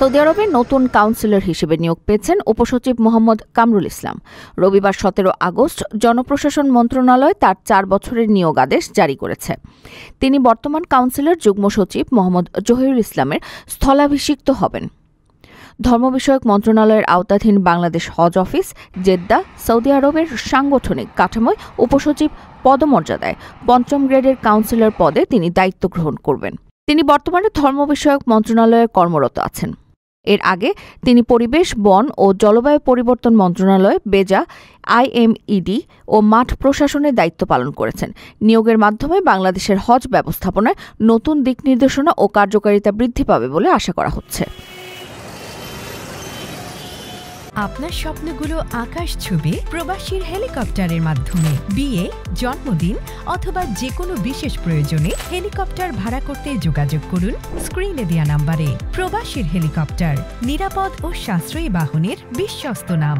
Saudi আরবের নতুন councillor হিসেবে নিয়োগ পেয়েছেন উপসচিব মোহাম্মদ কামরুল ইসলাম। রবিবার 17 আগস্ট জনপ্রশাসন মন্ত্রণালয় তার 4 বছরের নিয়োগ আদেশ জারি করেছে। তিনি বর্তমান কাউন্সিলর যুগ্ম সচিব মোহাম্মদ জহিরুল ইসলামের স্থলাভিষিক্ত হবেন। ধর্ম বিষয়ক মন্ত্রণালয়ের আওতাধীন বাংলাদেশ হজ অফিস জেদ্দা সৌদি আরবের সাংগঠনিক কাঠামোয় উপসচিব পদমর্যাদায় 5ম গ্রেডের কাউন্সিলর পদে তিনি দায়িত্ব গ্রহণ করবেন। তিনি বর্তমানে ধর্ম বিষয়ক মন্ত্রণালয়ে কর্মরত আছেন। এর আগে তিনি পরিবেশ, বন ও জলবায়ু পরিবর্তন মন্ত্রণালয়, বেজা, IMED ও মাঠ প্রশাসনের দায়িত্ব পালন করেছেন। নিয়োগের মাধ্যমে বাংলাদেশের হজ ব্যবস্থাপনায় নতুন দিক নির্দেশনা ও কার্যকারিতা বৃদ্ধি পাবে বলে আশা করা হচ্ছে। আপনার স্বপ্নগুলো আকাশ ছুবে প্রবাসীর হেলিকপ্টারের মাধ্যমে। বিয়ে, জন্মদিন অথবা যে কোনো বিশেষ প্রয়োজনে হেলিকপ্টার ভাড়া করতে যোগাযোগ করুন স্ক্রিনে দেয়া নাম্বারে। প্রবাসীর হেলিকপ্টার, নিরাপদ ও সাশ্রয়ী বাহনের বিশ্বস্ত নাম।